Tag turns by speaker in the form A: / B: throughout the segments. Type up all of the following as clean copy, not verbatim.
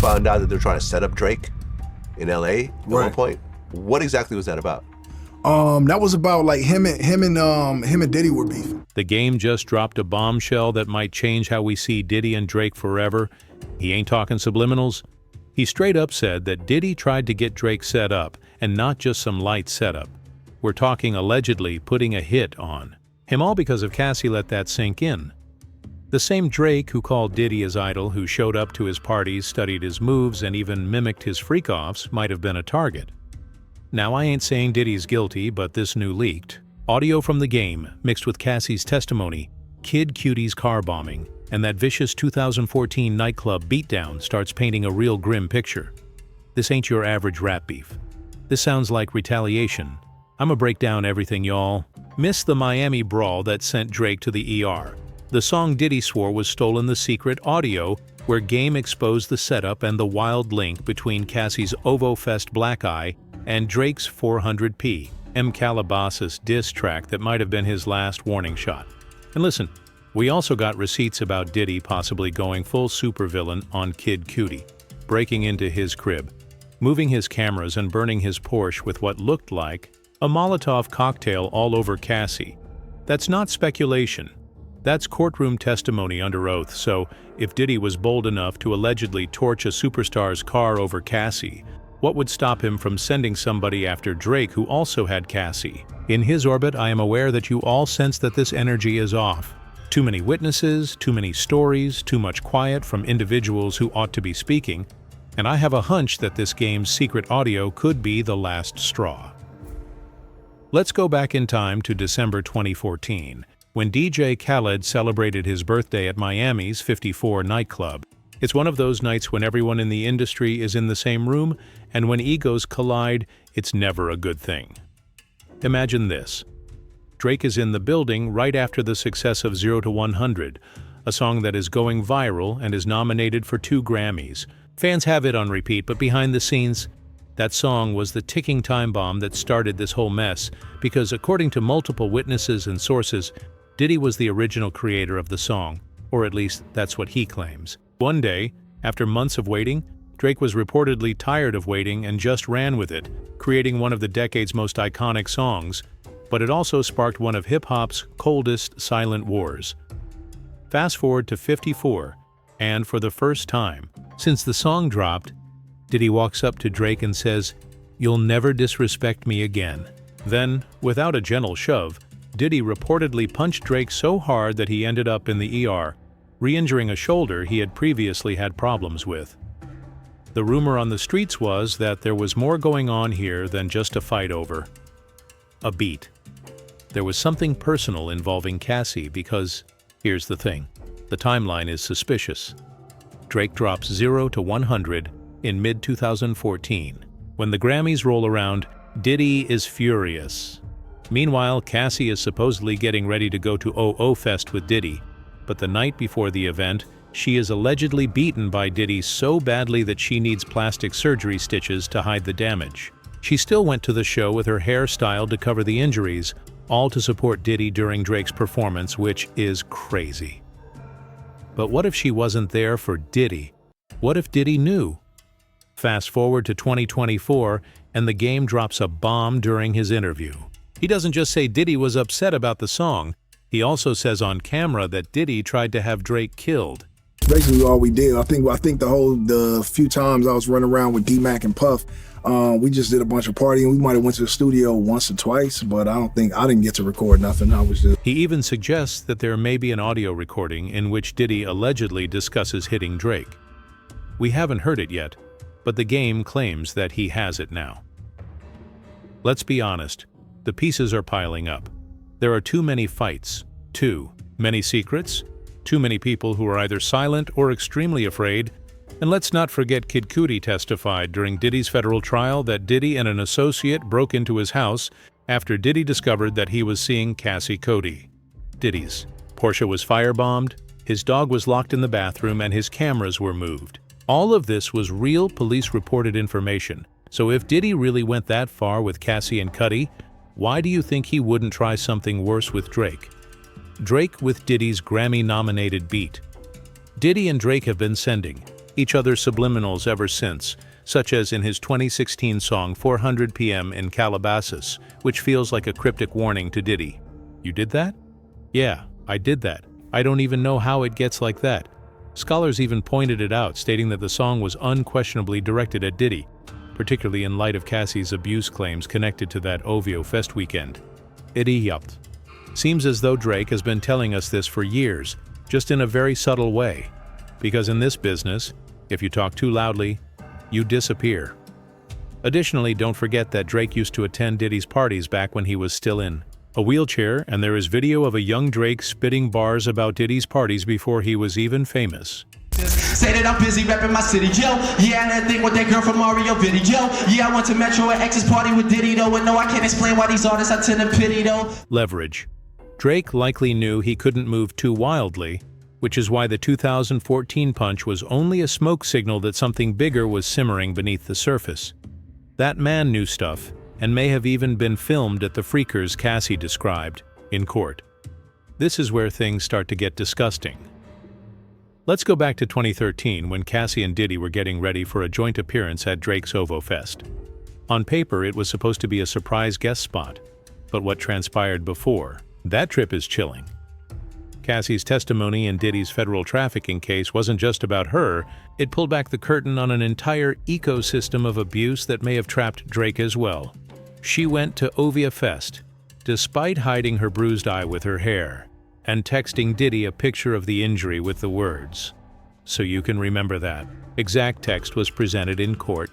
A: found out that they're trying to set up Drake in LA at one
B: Right.
A: point. What exactly was that about?
B: That was about like him and Diddy were beefing.
C: The Game just dropped a bombshell that might change how we see Diddy and Drake forever. He ain't talking subliminals. He straight up said that Diddy tried to get Drake set up, and not just some light setup. We're talking allegedly putting a hit on him, all because of Cassie let that sink in. The same Drake who called Diddy his idol, who showed up to his parties, studied his moves, and even mimicked his freak-offs, might have been a target. Now, I ain't saying Diddy's guilty, but this new leaked audio from The Game, mixed with Cassie's testimony, Kid Cudie's car bombing, and that vicious 2014 nightclub beatdown starts painting a real grim picture. This ain't your average rap beef. This sounds like retaliation. I'ma break down everything, y'all. Miss the Miami brawl that sent Drake to the ER. The song Diddy swore was stolen, the secret audio where Game exposed the setup and the wild link between Cassie's OVO Fest Black Eye and Drake's 400p Calabasas diss track that might have been his last warning shot. And listen, we also got receipts about Diddy possibly going full supervillain on Kid Cudi, breaking into his crib, moving his cameras and burning his Porsche with what looked like a Molotov cocktail all over Cassie. That's not speculation. That's courtroom testimony under oath, so if Diddy was bold enough to allegedly torch a superstar's car over Cassie, what would stop him from sending somebody after Drake who also had Cassie? In his orbit, I am aware that you all sense that this energy is off. Too many witnesses, too many stories, too much quiet from individuals who ought to be speaking, and I have a hunch that this game's secret audio could be the last straw. Let's go back in time to December 2014, when DJ Khaled celebrated his birthday at Miami's 54 nightclub. It's one of those nights when everyone in the industry is in the same room, and when egos collide, it's never a good thing. Imagine this. Drake is in the building right after the success of 0 to 100, a song that is going viral and is nominated for 2 Grammys. Fans have it on repeat, but behind the scenes, that song was the ticking time bomb that started this whole mess, because according to multiple witnesses and sources, Diddy was the original creator of the song, or at least that's what he claims. One day, after months of waiting, Drake was reportedly tired of waiting and just ran with it, creating one of the decade's most iconic songs, but it also sparked one of hip-hop's coldest silent wars. Fast forward to 54, and for the first time since the song dropped, Diddy walks up to Drake and says, "You'll never disrespect me again." Then, without a gentle shove, Diddy reportedly punched Drake so hard that he ended up in the ER, re-injuring a shoulder he had previously had problems with. The rumor on the streets was that there was more going on here than just a fight over a beat. There was something personal involving Cassie because, here's the thing, the timeline is suspicious. Drake drops 0 to 100 in mid-2014. When the Grammys roll around, Diddy is furious. Meanwhile, Cassie is supposedly getting ready to go to OVO Fest with Diddy, but the night before the event, she is allegedly beaten by Diddy so badly that she needs plastic surgery stitches to hide the damage. She still went to the show with her hair styled to cover the injuries, all to support Diddy during Drake's performance, which is crazy. But what if she wasn't there for Diddy? What if Diddy knew? Fast forward to 2024, and the Game drops a bomb during his interview. He doesn't just say Diddy was upset about the song, he also says on camera that Diddy tried to have Drake killed.
B: Basically all we did, I think the few times I was running around with D-Mac and Puff, we just did a bunch of partying. We might have went to the studio once or twice, but I didn't get to record nothing.
C: He even suggests that there may be an audio recording in which Diddy allegedly discusses hitting Drake. We haven't heard it yet, but the Game claims that he has it now. Let's be honest, the pieces are piling up. There are too many fights, too many secrets, too many people who are either silent or extremely afraid, and let's not forget Kid Cudi testified during Diddy's federal trial that Diddy and an associate broke into his house after Diddy discovered that he was seeing Cassie Cody. Diddy's Porsche was firebombed, his dog was locked in the bathroom, and his cameras were moved. All of this was real police-reported information, so if Diddy really went that far with Cassie and Cudi, why do you think he wouldn't try something worse with Drake? Drake with Diddy's Grammy-nominated beat. Diddy and Drake have been sending each other's subliminals ever since, such as in his 2016 song 400 p.m. in Calabasas, which feels like a cryptic warning to Diddy. You did that? Yeah, I did that. I don't even know how it gets like that. Scholars even pointed it out, stating that the song was unquestionably directed at Diddy, particularly in light of Cassie's abuse claims connected to that OVO Fest weekend. Idiot. Seems as though Drake has been telling us this for years, just in a very subtle way. Because in this business, if you talk too loudly, you disappear. Additionally, don't forget that Drake used to attend Diddy's parties back when he was still in a wheelchair, and there is video of a young Drake spitting bars about Diddy's parties before he was even famous.
D: Say that I'm busy rapping my city, yo. Yeah, that thing with that girl from Mario video. Yeah, I went to Metro at X's party with Diddy, though. And no, I can't explain why these artists I tend to pity, though.
C: Leverage. Drake likely knew he couldn't move too wildly, which is why the 2014 punch was only a smoke signal that something bigger was simmering beneath the surface. That man knew stuff, and may have even been filmed at the freakers Cassie described in court. This is where things start to get disgusting. Let's go back to 2013 when Cassie and Diddy were getting ready for a joint appearance at Drake's OVO Fest. On paper, it was supposed to be a surprise guest spot, but what transpired before, that trip is chilling. Cassie's testimony in Diddy's federal trafficking case wasn't just about her, it pulled back the curtain on an entire ecosystem of abuse that may have trapped Drake as well. She went to OVO Fest, despite hiding her bruised eye with her hair, and texting Diddy a picture of the injury with the words, "So you can remember that." Exact text was presented in court.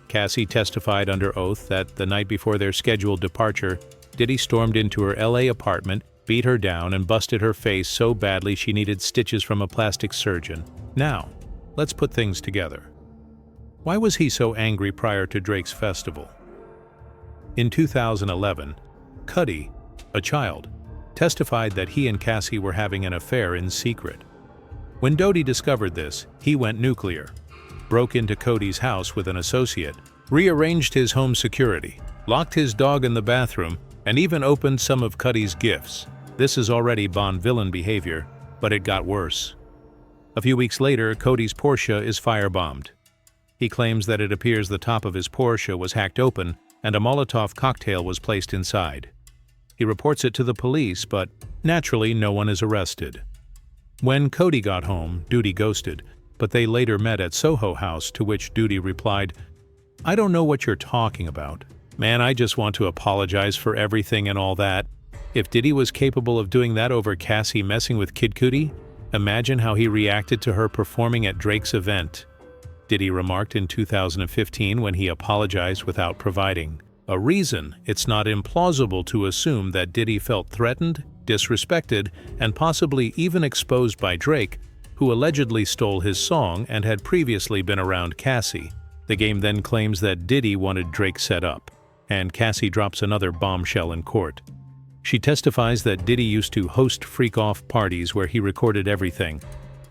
C: Cassie testified under oath that the night before their scheduled departure, Diddy stormed into her LA apartment, beat her down, and busted her face so badly she needed stitches from a plastic surgeon. Now, let's put things together. Why was he so angry prior to Drake's festival? In 2011, Cuddy, a child, testified that he and Cassie were having an affair in secret. When Dodie discovered this, he went nuclear, broke into Cody's house with an associate, rearranged his home security, locked his dog in the bathroom, and even opened some of Cuddy's gifts. This is already Bond villain behavior, but it got worse. A few weeks later, Cody's Porsche is firebombed. He claims that it appears the top of his Porsche was hacked open and a Molotov cocktail was placed inside. He reports it to the police, but naturally no one is arrested. When Cody got home, Duty ghosted, but they later met at Soho House, to which Duty replied, "I don't know what you're talking about. Man, I just want to apologize for everything and all that." If Diddy was capable of doing that over Cassie messing with Kid Cudi, imagine how he reacted to her performing at Drake's event. Diddy remarked in 2015 when he apologized without providing a reason. It's not implausible to assume that Diddy felt threatened, disrespected, and possibly even exposed by Drake, who allegedly stole his song and had previously been around Cassie. The game then claims that Diddy wanted Drake set up, and Cassie drops another bombshell in court. She testifies that Diddy used to host freak-off parties where he recorded everything,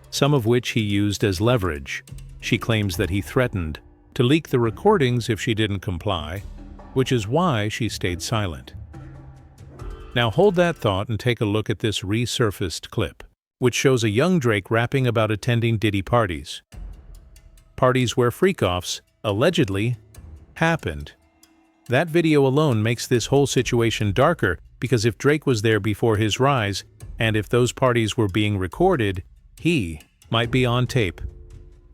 C: some of which he used as leverage. She claims that he threatened to leak the recordings if she didn't comply, which is why she stayed silent. Now hold that thought and take a look at this resurfaced clip, which shows a young Drake rapping about attending Diddy parties. Parties where freak-offs, allegedly, happened. That video alone makes this whole situation darker, because if Drake was there before his rise, and if those parties were being recorded, he might be on tape.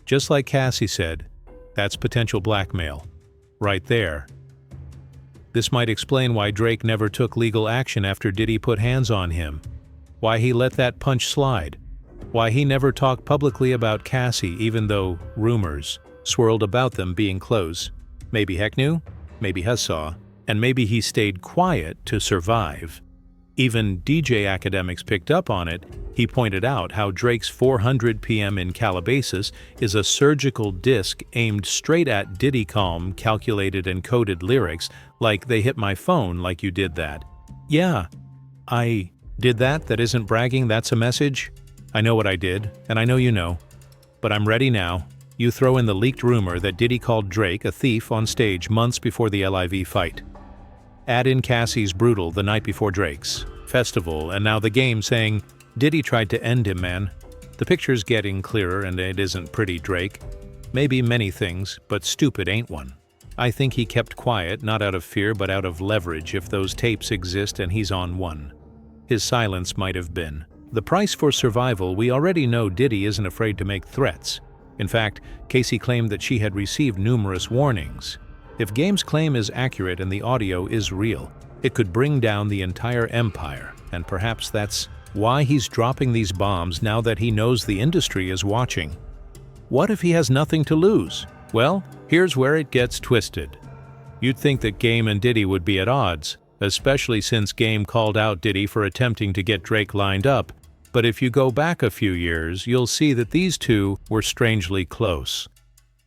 C: Just like Cassie said, that's potential blackmail. Right there. This might explain why Drake never took legal action after Diddy put hands on him, why he let that punch slide, why he never talked publicly about Cassie even though rumors swirled about them being close. Maybe Heck knew, maybe Hess saw, and maybe he stayed quiet to survive. Even DJ academics picked up on it. He pointed out how Drake's 400 p.m. in Calabasas is a surgical disc aimed straight at Diddy calm, calculated and coded lyrics, like "they hit my phone like you did that." Yeah, I did that. That isn't bragging, that's a message. I know what I did, and I know you know. But I'm ready now. You throw in the leaked rumor that Diddy called Drake a thief on stage months before the LIV fight. Add in Cassie's brutal the night before Drake's festival, and now the game saying, "Diddy tried to end him, man." The picture's getting clearer and it isn't pretty, Drake. Maybe many things, but stupid ain't one. I think he kept quiet, not out of fear but out of leverage if those tapes exist and he's on one. His silence might have been. The price for survival. We already know Diddy isn't afraid to make threats. In fact, Cassie claimed that she had received numerous warnings. If Game's claim is accurate and the audio is real, it could bring down the entire empire, and perhaps that's why he's dropping these bombs now that he knows the industry is watching. What if he has nothing to lose? Well, here's where it gets twisted. You'd think that Game and Diddy would be at odds, especially since Game called out Diddy for attempting to get Drake lined up. But if you go back a few years, you'll see that these two were strangely close.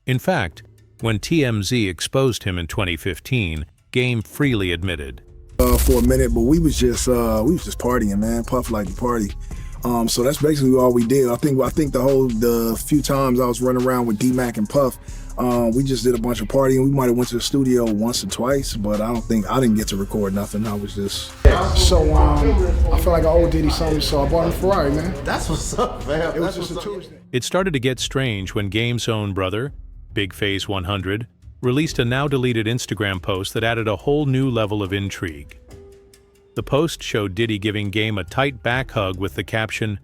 C: In fact, when TMZ exposed him in 2015, Game freely admitted,
B: for a minute, but we was just partying, man. Puff like to party. So that's basically all we did. I think the few times I was running around with D-Mac and Puff, we just did a bunch of partying. We might have went to the studio once or twice, but I didn't get to record nothing. I was just. So I feel like I owe Diddy something, so I bought him a Ferrari, man.
E: That's what's up, man.
B: It was just a Tuesday.
C: It started to get strange when Game's own brother, Big Face 100, released a now-deleted Instagram post that added a whole new level of intrigue. The post showed Diddy giving Game a tight back hug with the caption,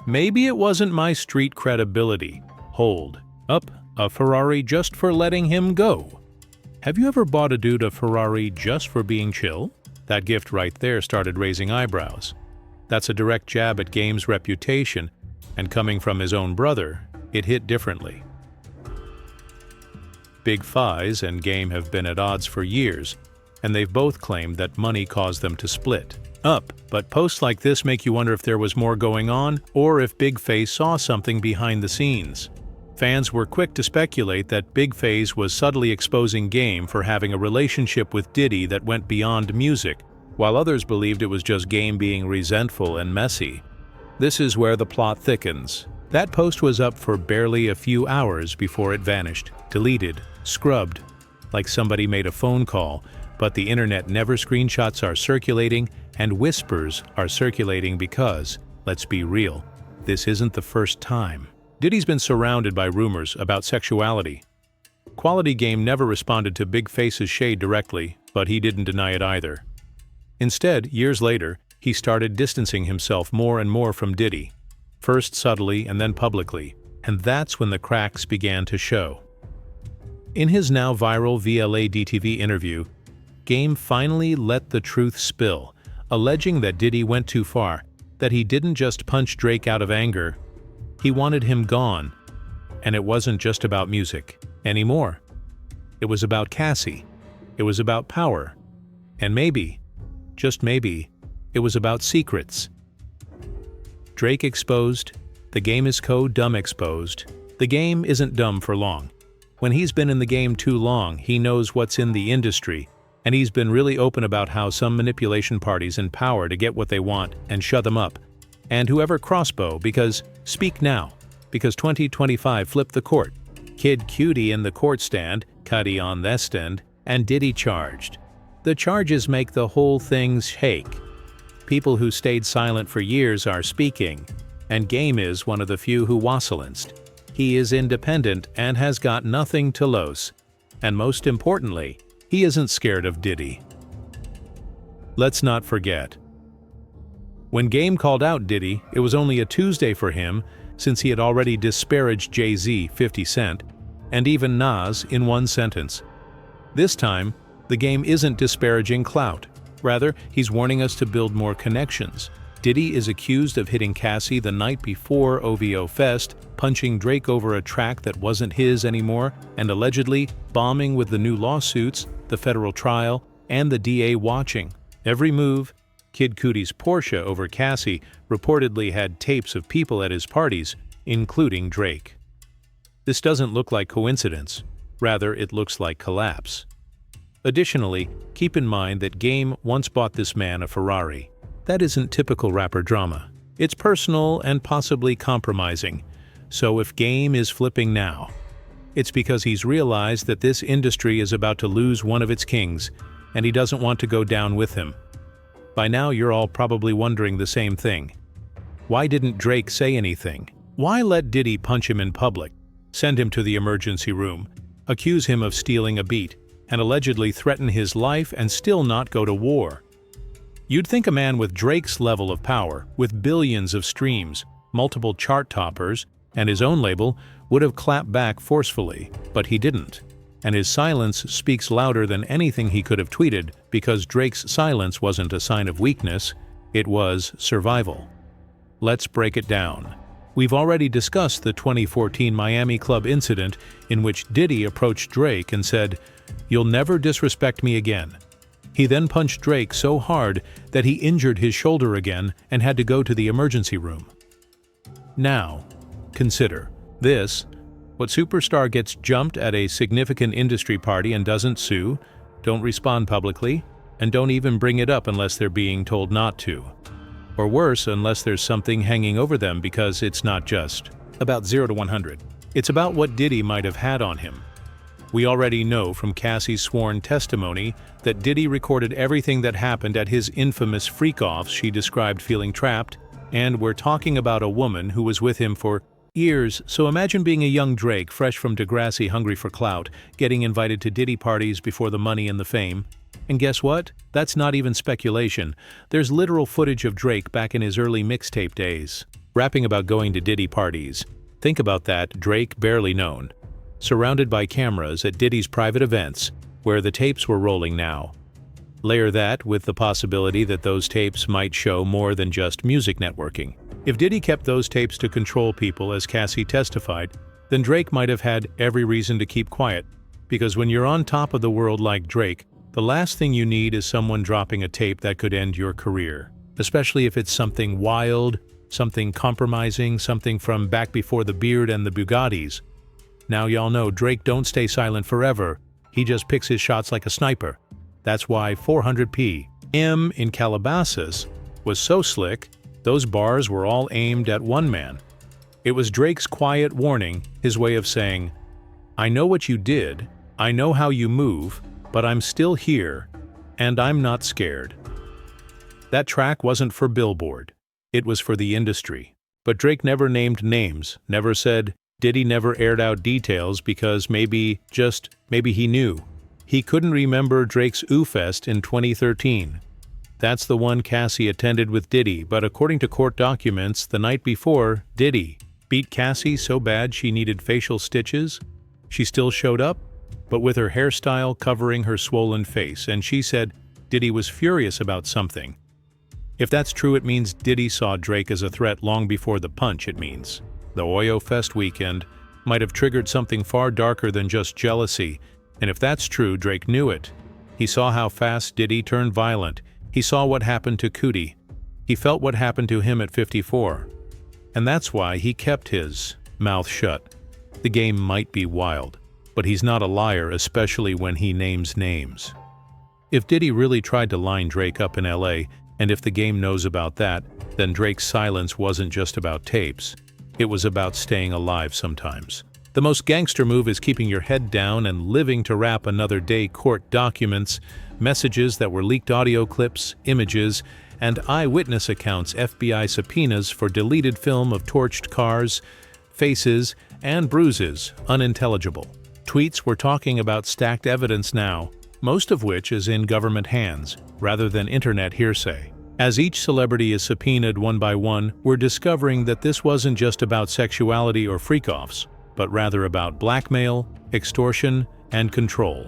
C: "Maybe it wasn't my street credibility. Hold up a Ferrari just for letting him go." Have you ever bought a dude a Ferrari just for being chill? That gift right there started raising eyebrows. That's a direct jab at Game's reputation, and coming from his own brother, it hit differently. Big Fies and Game have been at odds for years, and they've both claimed that money caused them to split up. But posts like this make you wonder if there was more going on, or if Big Face saw something behind the scenes. Fans were quick to speculate that Big Face was subtly exposing Game for having a relationship with Diddy that went beyond music, while others believed it was just Game being resentful and messy. This is where the plot thickens. That post was up for barely a few hours before it vanished, deleted, scrubbed, like somebody made a phone call, but the internet never. Screenshots are circulating and whispers are circulating because, let's be real, this isn't the first time. Diddy's been surrounded by rumors about sexuality. Quality Game never responded to Big Face's shade directly, but he didn't deny it either. Instead, years later, he started distancing himself more and more from Diddy, first subtly and then publicly, and that's when the cracks began to show. In his now viral VLA-DTV interview, Game finally let the truth spill, alleging that Diddy went too far, that he didn't just punch Drake out of anger, he wanted him gone. And it wasn't just about music anymore. It was about Cassie. It was about power. And maybe, just maybe, it was about secrets. Drake exposed, the game is dumb exposed. The game isn't dumb for long. When he's been in the game too long, he knows what's in the industry, and he's been really open about how some manipulation parties in power to get what they want and shut them up. And whoever crossbow, because speak now, because 2025 flipped the court. Kid Cutie in the court stand, Cuddy on this end, and Diddy charged. The charges make the whole thing shake. People who stayed silent for years are speaking, and Game is one of the few who wassilenced. He is independent and has got nothing to lose. And most importantly, he isn't scared of Diddy. Let's not forget. When Game called out Diddy, it was only a Tuesday for him, since he had already disparaged Jay-Z, 50 Cent, and even Nas in one sentence. This time, the Game isn't disparaging clout. Rather, he's warning us to build more connections. Diddy is accused of hitting Cassie the night before OVO Fest, punching Drake over a track that wasn't his anymore, and allegedly bombing with the new lawsuits, the federal trial, and the DA watching. Every move. Kid Cudi's Porsche over Cassie reportedly had tapes of people at his parties, including Drake. This doesn't look like coincidence. Rather, it looks like collapse. Additionally, keep in mind that Game once bought this man a Ferrari. That isn't typical rapper drama. It's personal and possibly compromising. So if Game is flipping now, it's because he's realized that this industry is about to lose one of its kings, and he doesn't want to go down with him. By now you're all probably wondering the same thing. Why didn't Drake say anything? Why let Diddy punch him in public, send him to the emergency room, accuse him of stealing a beat, and allegedly threaten his life and still not go to war? You'd think a man with Drake's level of power, with billions of streams, multiple chart toppers, and his own label, would have clapped back forcefully, but he didn't. And his silence speaks louder than anything he could have tweeted, because Drake's silence wasn't a sign of weakness, it was survival. Let's break it down. We've already discussed the 2014 Miami Club incident in which Diddy approached Drake and said, "You'll never disrespect me again." He then punched Drake so hard that he injured his shoulder again and had to go to the emergency room. Now, consider this. What superstar gets jumped at a significant industry party and doesn't sue, don't respond publicly, and don't even bring it up unless they're being told not to? Or worse, unless there's something hanging over them, because it's not just about 0 to 100. It's about what Diddy might have had on him. We already know from Cassie's sworn testimony that Diddy recorded everything that happened at his infamous freak-offs she described feeling trapped, and we're talking about a woman who was with him for years. So imagine being a young Drake, fresh from Degrassi, hungry for clout, getting invited to Diddy parties before the money and the fame. And guess what? That's not even speculation. There's literal footage of Drake back in his early mixtape days, rapping about going to Diddy parties. Think about that, Drake, barely known, surrounded by cameras at Diddy's private events, where the tapes were rolling now. Layer that with the possibility that those tapes might show more than just music networking. If Diddy kept those tapes to control people, as Cassie testified, then Drake might have had every reason to keep quiet, because when you're on top of the world like Drake, the last thing you need is someone dropping a tape that could end your career, especially if it's something wild, something compromising, something from back before the beard and the Bugattis. Now y'all know Drake don't stay silent forever, he just picks his shots like a sniper. That's why 400p M in Calabasas was so slick, those bars were all aimed at one man. It was Drake's quiet warning, his way of saying, "I know what you did, I know how you move, but I'm still here, and I'm not scared." That track wasn't for Billboard, it was for the industry. But Drake never named names, never said, Diddy never aired out details because maybe he knew. He couldn't remember Drake's OVO Fest in 2013. That's the one Cassie attended with Diddy, but according to court documents, the night before, Diddy beat Cassie so bad she needed facial stitches. She still showed up, but with her hairstyle covering her swollen face, and she said Diddy was furious about something. If that's true, it means Diddy saw Drake as a threat long before the punch. It means the OVO Fest weekend might have triggered something far darker than just jealousy. And if that's true, Drake knew it. He saw how fast Diddy turned violent. He saw what happened to Cootie. He felt what happened to him at 54. And that's why he kept his mouth shut. The game might be wild, but he's not a liar, especially when he names names. If Diddy really tried to line Drake up in LA, and if the game knows about that, then Drake's silence wasn't just about tapes. It was about staying alive sometimes. The most gangster move is keeping your head down and living to wrap another day. Court documents, messages that were leaked, audio clips, images, and eyewitness accounts, FBI subpoenas for deleted film of torched cars, faces, and bruises, unintelligible. Tweets were talking about stacked evidence now, most of which is in government hands, rather than internet hearsay. As each celebrity is subpoenaed one by one, we're discovering that this wasn't just about sexuality or freak-offs, but rather about blackmail, extortion, and control.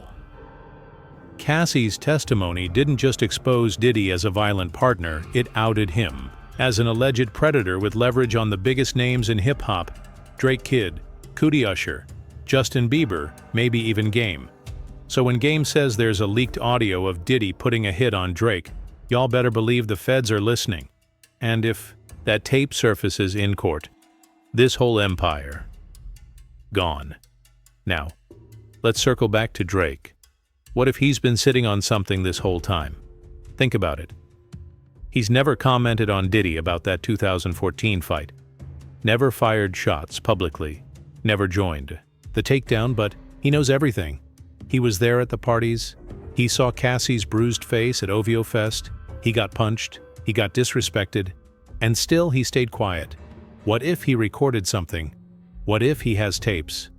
C: Cassie's testimony didn't just expose Diddy as a violent partner, it outed him as an alleged predator with leverage on the biggest names in hip-hop: Drake Kid, Cootie Usher, Justin Bieber, maybe even Game. So when Game says there's a leaked audio of Diddy putting a hit on Drake, y'all better believe the feds are listening. And if that tape surfaces in court, this whole empire gone. Now, let's circle back to Drake. What if he's been sitting on something this whole time? Think about it. He's never commented on Diddy about that 2014 fight. Never fired shots publicly. Never joined the takedown, but he knows everything. He was there at the parties. He saw Cassie's bruised face at OVO Fest. He got punched. He got disrespected. And still he stayed quiet. What if he recorded something? What if he has tapes?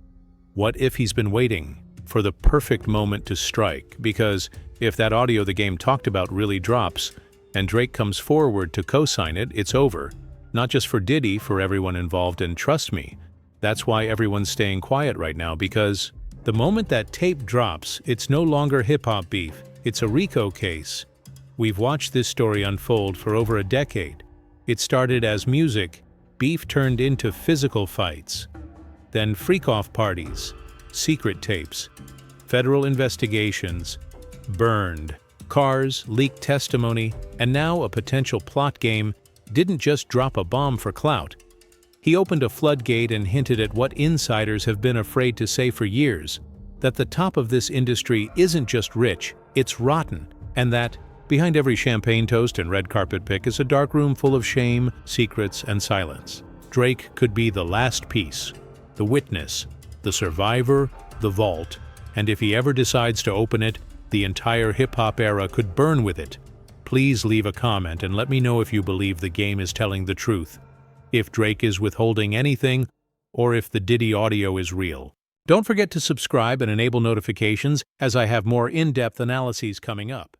C: What if he's been waiting for the perfect moment to strike? Because if that audio the game talked about really drops, and Drake comes forward to co-sign it, it's over. Not just for Diddy, for everyone involved, and trust me, that's why everyone's staying quiet right now, because the moment that tape drops, it's no longer hip-hop beef, it's a RICO case. We've watched this story unfold for over a decade. It started as music, beef turned into physical fights, then freak-off parties, secret tapes, federal investigations, burned, cars, leaked testimony, and now a potential plot game. Didn't just drop a bomb for clout. He opened a floodgate and hinted at what insiders have been afraid to say for years, that the top of this industry isn't just rich, it's rotten, and that behind every champagne toast and red carpet pick is a dark room full of shame, secrets, and silence. Drake could be the last piece, the witness, the survivor, the vault, and if he ever decides to open it, the entire hip-hop era could burn with it. Please leave a comment and let me know if you believe the game is telling the truth, if Drake is withholding anything, or if the Diddy audio is real. Don't forget to subscribe and enable notifications, as I have more in-depth analyses coming up.